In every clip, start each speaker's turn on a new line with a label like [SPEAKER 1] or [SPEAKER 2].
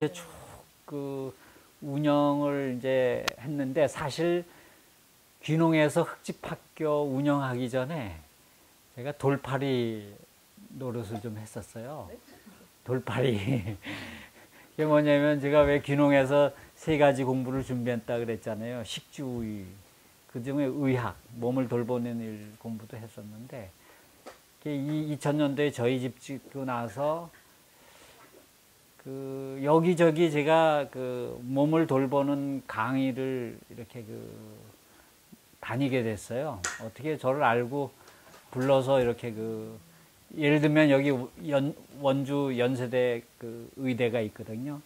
[SPEAKER 1] 쭉 그 운영을 이제 했는데, 사실 귀농에서 흑집학교 운영하기 전에 제가 돌팔이 노릇을 좀 했었어요. 돌팔이. 그게 뭐냐면, 제가 왜 귀농에서 세 가지 공부를 준비했다 그랬잖아요. 식주의, 그 중에 의학, 몸을 돌보는 일 공부도 했었는데, 2000년도에 저희 집 짓고 나서 그 여기저기 제가 그 몸을 돌보는 강의를 이렇게 다니게 됐어요. 어떻게 저를 알고 불러서 이렇게 예를 들면 여기 원주 연세대 그 의대가 있거든요.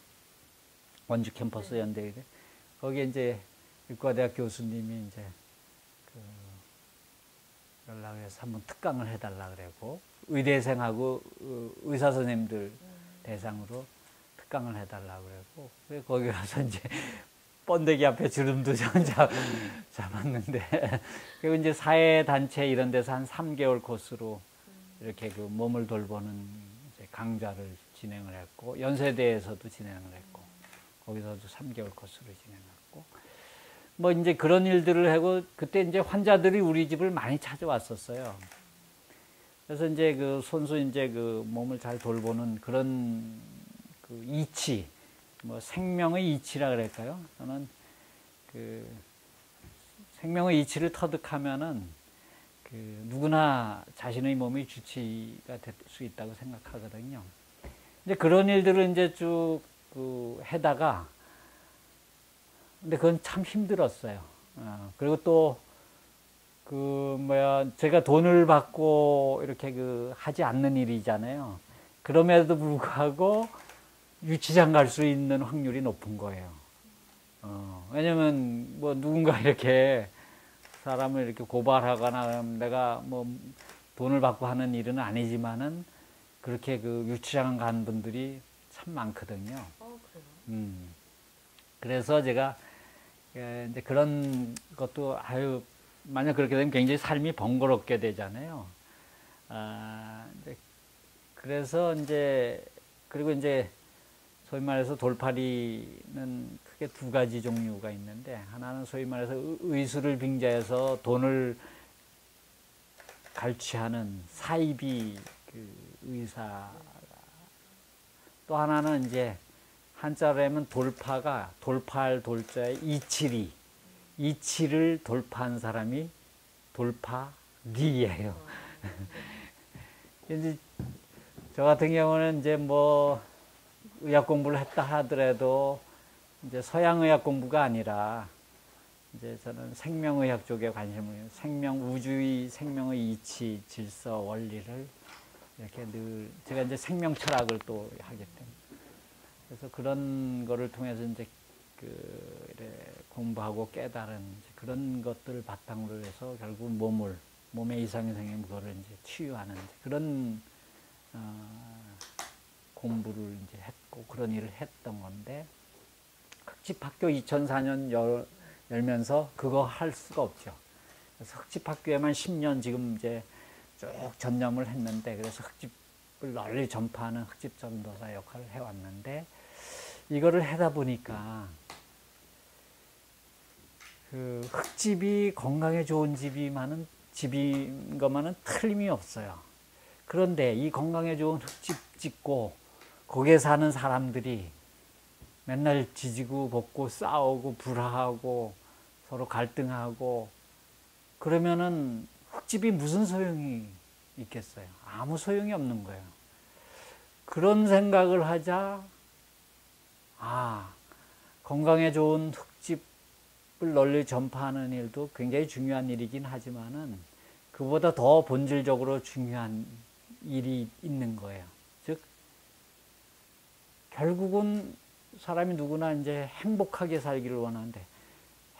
[SPEAKER 1] 원주 캠퍼스 연대의대. 거기에 이제 의과대학 교수님이 이제 연락해서 한번 특강을 해달라 그러고, 의대생하고 의사 선생님들 대상으로 특강을 해달라고 그러고, 거기 가서 이제 번데기 앞에 주름도 잡았는데, 그리고 이제 사회단체 이런 데서 한 3개월 코스로 이렇게 그 몸을 돌보는 이제 강좌를 진행을 했고, 연세대에서도 진행을 했고, 거기서도 3개월 코스로 진행했고, 뭐 이제 그런 일들을 하고, 그때 이제 환자들이 우리 집을 많이 찾아왔었어요. 그래서 이제 그 손수 이제 그 몸을 잘 돌보는 그런 그 이치, 뭐 생명의 이치라 그럴까요? 저는 그 생명의 이치를 터득하면은 그 누구나 자신의 몸이 주치가 될 수 있다고 생각하거든요. 이제 그런 일들을 이제 쭉 해다가, 근데 그건 참 힘들었어요. 그리고 또 제가 돈을 받고 이렇게 하지 않는 일이잖아요. 그럼에도 불구하고 유치장 갈 수 있는 확률이 높은 거예요. 왜냐면 뭐 누군가 이렇게 사람을 이렇게 고발하거나, 내가 뭐 돈을 받고 하는 일은 아니지만은 그렇게 유치장 간 분들이 참 많거든요.
[SPEAKER 2] 그래요?
[SPEAKER 1] 그래서 제가 이제 그런 것도, 만약 그렇게 되면 굉장히 삶이 번거롭게 되잖아요. 그래서 이제, 그리고 이제 소위 말해서 돌팔이는 크게 두 가지 종류가 있는데, 하나는 소위 말해서 의술을 빙자해서 돈을 갈취하는 사이비 의사, 또 하나는 이제 한자로 하면 돌파가 돌파할 돌자에 이치를 돌파한 사람이 돌파리예요. 이제 저 같은 경우는 이제 뭐 의학 공부를 했다 하더라도 이제 서양 의학 공부가 아니라, 이제 저는 생명의학 쪽에 관심을, 우주의 생명의 이치, 질서, 원리를 이렇게 늘, 제가 이제 생명 철학을 또 하기 때문에, 그래서 그런 거를 통해서 이제 이렇게 공부하고 깨달은 그런 것들을 바탕으로 해서 결국 몸에 이상이 생기면 그거를 이제 치유하는 그런 공부를 이제 했고, 그런 일을 했던 건데, 흑집학교 2004년 열면서 그거 할 수가 없죠. 그래서 흑집학교에만 10년 지금 이제 쭉 전념을 했는데, 그래서 흑집을 널리 전파하는 흑집전도사 역할을 해왔는데, 이거를 하다 보니까 그 흑집이 건강에 좋은 집인 것만은 틀림이 없어요. 그런데 이 건강에 좋은 흑집 짓고 거기에 사는 사람들이 맨날 지지고 볶고 싸우고 불화하고 서로 갈등하고, 그러면은 흑집이 무슨 소용이 있겠어요? 아무 소용이 없는 거예요. 그런 생각을 하자, 건강에 좋은 흑집을 널리 전파하는 일도 굉장히 중요한 일이긴 하지만은 그보다 더 본질적으로 중요한 일이 있는 거예요. 즉, 결국은 사람이 누구나 이제 행복하게 살기를 원하는데,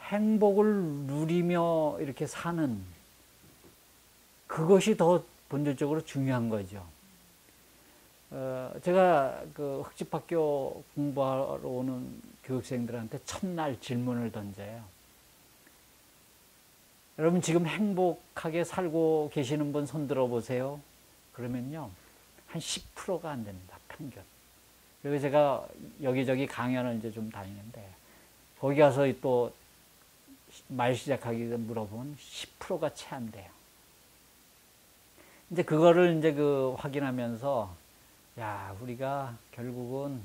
[SPEAKER 1] 행복을 누리며 이렇게 사는 그것이 더 본질적으로 중요한 거죠. 제가 그 흑집학교 공부하러 오는 교육생들한테 첫날 질문을 던져요. 여러분 지금 행복하게 살고 계시는 분 손 들어 보세요. 그러면요, 한 10%가 안 됩니다. 평균. 그리고 제가 여기저기 강연을 이제 좀 다니는데, 거기 가서 또 말 시작하기 전에 물어보면 10%가 채 안 돼요. 이제 그거를 이제 확인하면서, 야, 우리가 결국은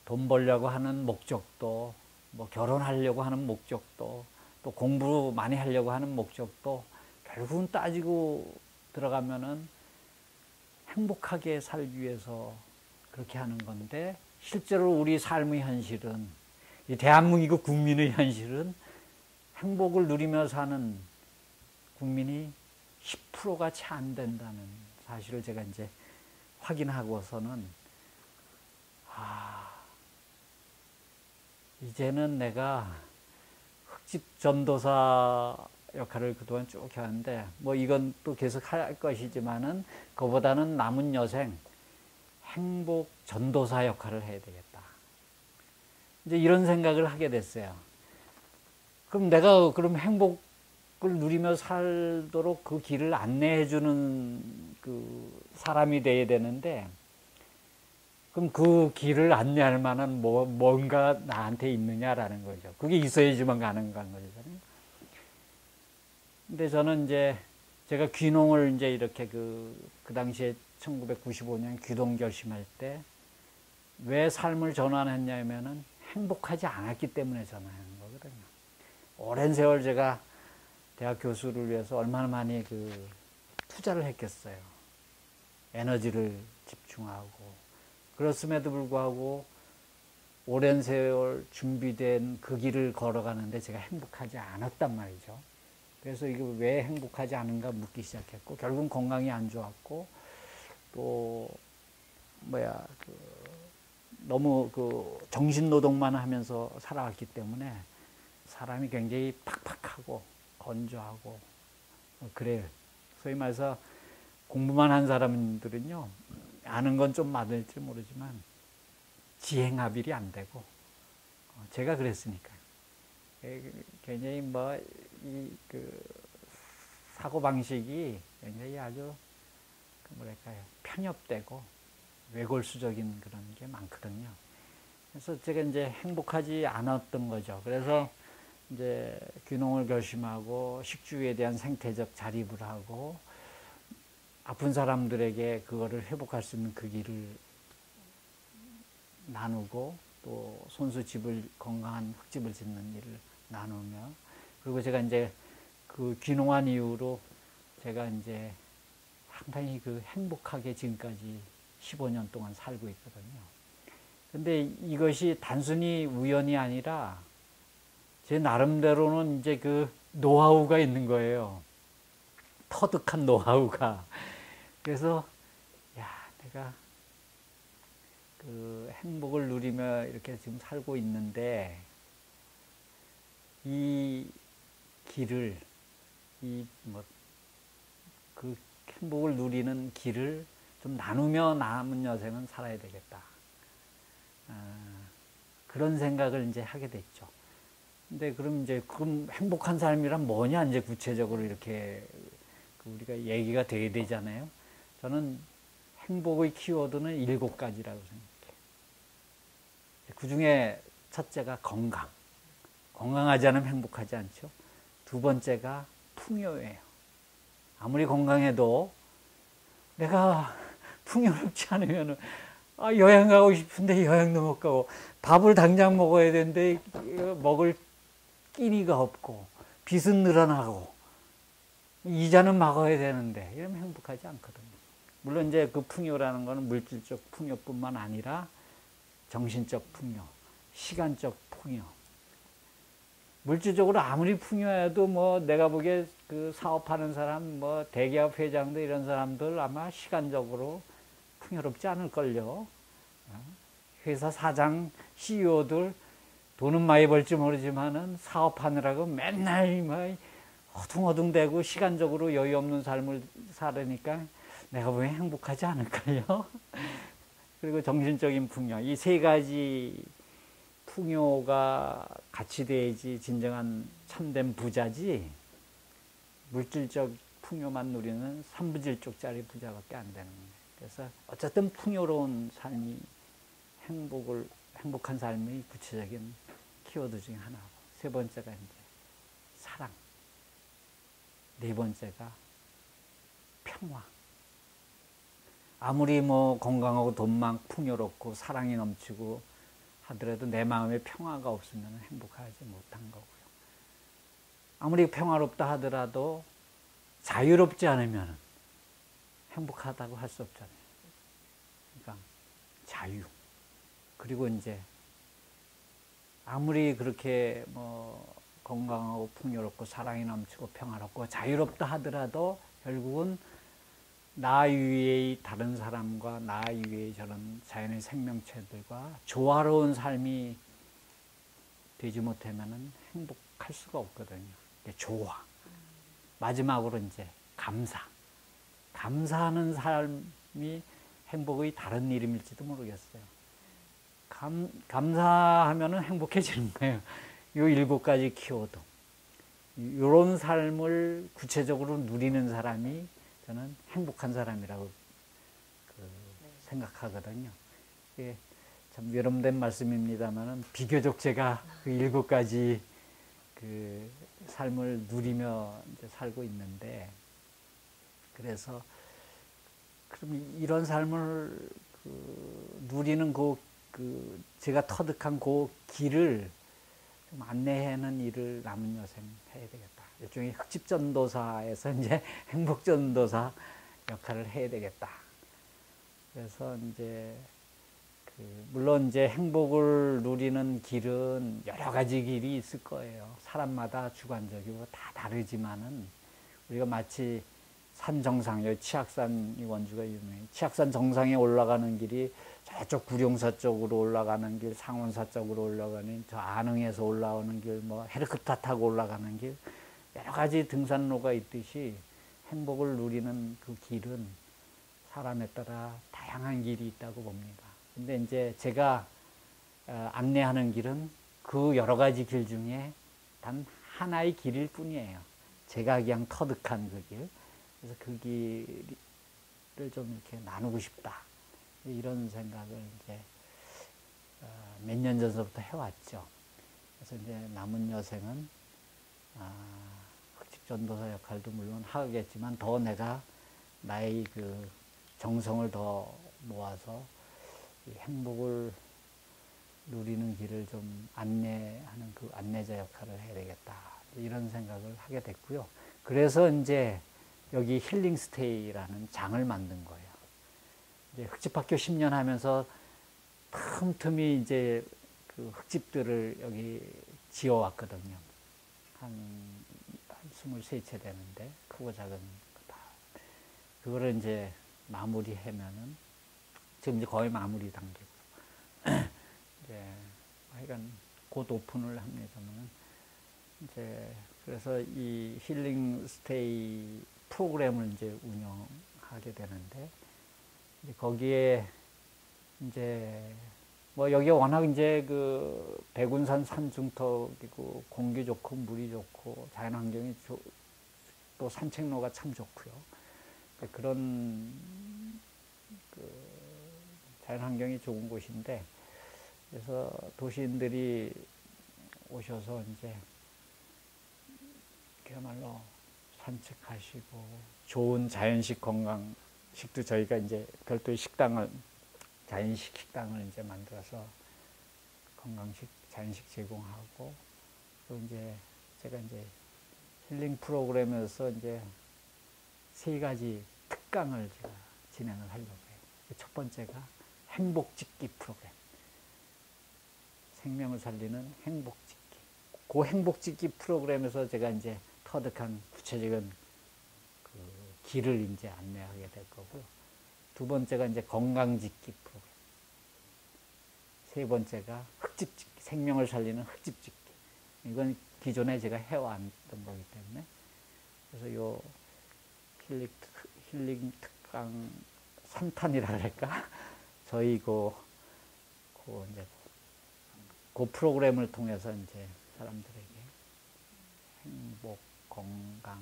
[SPEAKER 1] 돈 벌려고 하는 목적도, 뭐 결혼하려고 하는 목적도, 또 공부 많이 하려고 하는 목적도 결국은 따지고 들어가면은 행복하게 살기 위해서 그렇게 하는 건데, 실제로 우리 삶의 현실은, 이 대한민국 국민의 현실은 행복을 누리며 사는 국민이 10%가 채 안 된다는 사실을 제가 이제 확인하고서는, 이제는 내가 흑집 전도사 역할을 그동안 쭉 해왔는데, 뭐 이건 또 계속 할 것이지만은, 그보다는 남은 여생 행복 전도사 역할을 해야 되겠다. 이제 이런 생각을 하게 됐어요. 그럼 내가 행복을 누리며 살도록 그 길을 안내해주는 그 사람이 돼야 되는데, 그럼 그 길을 안내할 만한 뭔가 나한테 있느냐라는 거죠. 그게 있어야지만 가능한 거잖아요. 근데 저는 이제 제가 귀농을 이제 이렇게 그 당시에 1995년 귀농 결심할 때 왜 삶을 전환했냐면은 행복하지 않았기 때문에 전환한 거거든요. 오랜 세월 제가 대학 교수를 위해서 얼마나 많이 투자를 했겠어요. 에너지를 집중하고. 그렇음에도 불구하고 오랜 세월 준비된 그 길을 걸어가는데 제가 행복하지 않았단 말이죠. 그래서 이거 왜 행복하지 않은가 묻기 시작했고, 결국은 건강이 안 좋았고, 또 너무 정신 노동만 하면서 살아왔기 때문에 사람이 굉장히 팍팍하고 건조하고 그래요. 소위 말해서 공부만 한 사람들은요, 아는 건 좀 많을지 모르지만 지행합일이 안 되고, 제가 그랬으니까요. 굉장히 사고방식이 굉장히 아주 편협되고 외골수적인 그런 게 많거든요. 그래서 제가 이제 행복하지 않았던 거죠. 그래서 이제 귀농을 결심하고 식주에 대한 생태적 자립을 하고, 아픈 사람들에게 그거를 회복할 수 있는 그 길을 나누고, 또 건강한 흙집을 짓는 일을 나누며, 그리고 제가 이제 그 귀농한 이후로 제가 이제 상당히 행복하게 지금까지 15년 동안 살고 있거든요. 근데 이것이 단순히 우연이 아니라 제 나름대로는 이제 노하우가 있는 거예요. 터득한 노하우가. 그래서, 야, 내가 행복을 누리며 이렇게 지금 살고 있는데, 이 길을, 행복을 누리는 길을 좀 나누며 남은 여생은 살아야 되겠다. 그런 생각을 이제 하게 됐죠. 근데 그럼 행복한 삶이란 뭐냐, 이제 구체적으로 이렇게 우리가 얘기가 돼야 되잖아요. 저는 행복의 키워드는 7가지라고 생각해요. 그 중에 첫째가 건강. 건강하지 않으면 행복하지 않죠. 두 번째가 풍요예요. 아무리 건강해도 내가 풍요롭지 않으면, 여행 가고 싶은데 여행도 못 가고, 밥을 당장 먹어야 되는데 먹을 끼니가 없고, 빚은 늘어나고, 이자는 막아야 되는데, 이러면 행복하지 않거든요. 물론 이제 그 풍요라는 거는 물질적 풍요뿐만 아니라 정신적 풍요, 시간적 풍요. 물질적으로 아무리 풍요해도 내가 보기에 사업하는 사람, 대기업 회장들 이런 사람들 아마 시간적으로 풍요롭지 않을걸요. 회사 사장, CEO들 돈은 많이 벌지 모르지만은 사업하느라고 맨날 허둥허둥대고 시간적으로 여유 없는 삶을 살으니까 내가 왜 행복하지 않을까요? 그리고 정신적인 풍요. 이 세 가지 풍요가 같이 돼야지 진정한 참된 부자지, 물질적 풍요만 누리는 3분질쪽짜리 부자밖에 안 되는 거예요. 그래서 어쨌든 풍요로운 삶이 행복한 삶의 구체적인 키워드 중에 하나고, 세 번째가 이제 사랑, 네 번째가 평화. 아무리 뭐 건강하고 돈만 풍요롭고 사랑이 넘치고 하더라도 내 마음에 평화가 없으면 행복하지 못한 거고요. 아무리 평화롭다 하더라도 자유롭지 않으면 행복하다고 할 수 없잖아요. 그러니까 자유. 그리고 이제 아무리 그렇게 뭐 건강하고 풍요롭고 사랑이 넘치고 평화롭고 자유롭다 하더라도 결국은 나 위의 다른 사람과 나 위의 저런 자연의 생명체들과 조화로운 삶이 되지 못하면 행복할 수가 없거든요. 조화. 마지막으로 이제 감사. 감사하는 삶이 행복의 다른 이름일지도 모르겠어요. 감사하면 행복해지는 거예요. 이 7가지 키워드. 이런 삶을 구체적으로 누리는 사람이 저는 행복한 사람이라고 생각하거든요. 이게 참 위험된 말씀입니다만 비교적 제가 그 7가지 그 삶을 누리며 이제 살고 있는데, 그래서 그럼 이런 삶을 누리는 제가 터득한 그 길을 좀 안내하는 일을 남은 여생 해야 되겠다. 일종의 흑집전도사에서 이제 행복전도사 역할을 해야 되겠다. 그래서 이제 물론 이제 행복을 누리는 길은 여러 가지 길이 있을 거예요. 사람마다 주관적이고 다 다르지만은 우리가 마치 산 정상, 여기 치악산 원주가 유명해요. 치악산 정상에 올라가는 길이 저쪽 구룡사 쪽으로 올라가는 길, 상원사 쪽으로 올라가는, 저 안흥에서 올라오는 길, 뭐 헬리콥터 타고 올라가는 길, 여러 가지 등산로가 있듯이 행복을 누리는 그 길은 사람에 따라 다양한 길이 있다고 봅니다. 근데 이제 제가 안내하는 길은 그 여러 가지 길 중에 단 하나의 길일 뿐이에요. 제가 그냥 터득한 그 길. 그래서 그 길을 좀 이렇게 나누고 싶다. 이런 생각을 이제 몇 년 전서부터 해왔죠. 그래서 이제 남은 여생은 흑집전도사 역할도 물론 하겠지만 더 내가 나의 그 정성을 더 모아서 이 행복을 누리는 길을 좀 안내하는 그 안내자 역할을 해야 되겠다. 이런 생각을 하게 됐고요. 그래서 이제 여기 힐링스테이라는 장을 만든 거예요. 이제 흑집학교 10년 하면서 틈틈이 이제 그 흑집들을 여기 지어왔거든요. 한 23채 되는데, 크고 작은 거 다. 그거를 이제 마무리하면은, 지금 이제 거의 마무리 단계고. 이제, 하여간 곧 오픈을 합니다만은, 이제, 그래서 이 힐링 스테이 프로그램을 이제 운영하게 되는데, 이제 거기에 이제 뭐 여기 워낙 이제 그 백운산 산중턱이고 공기 좋고 물이 좋고 자연환경이 또 산책로가 참 좋고요. 그런 그 자연환경이 좋은 곳인데, 그래서 도시인들이 오셔서 이제 그야말로 산책하시고 좋은 자연식 건강식도 저희가 이제 별도의 식당을, 자연식 식당을 이제 만들어서 건강식, 자연식 제공하고, 또 이제 제가 이제 힐링 프로그램에서 이제 3가지 특강을 제가 진행을 하려고 해요. 첫 번째가 행복짓기 프로그램. 생명을 살리는 행복짓기. 그 행복짓기 프로그램에서 제가 이제 터득한 구체적인 그 길을 이제 안내하게 될 거고요. 두 번째가 이제 건강짓기 프로그램. 세 번째가 흑집짓기. 생명을 살리는 흑집짓기. 이건 기존에 제가 해왔던 거기 때문에. 그래서 요 힐링 특강 3탄이라 그럴까? 저희 이제 그 프로그램을 통해서 이제 사람들에게 행복, 건강,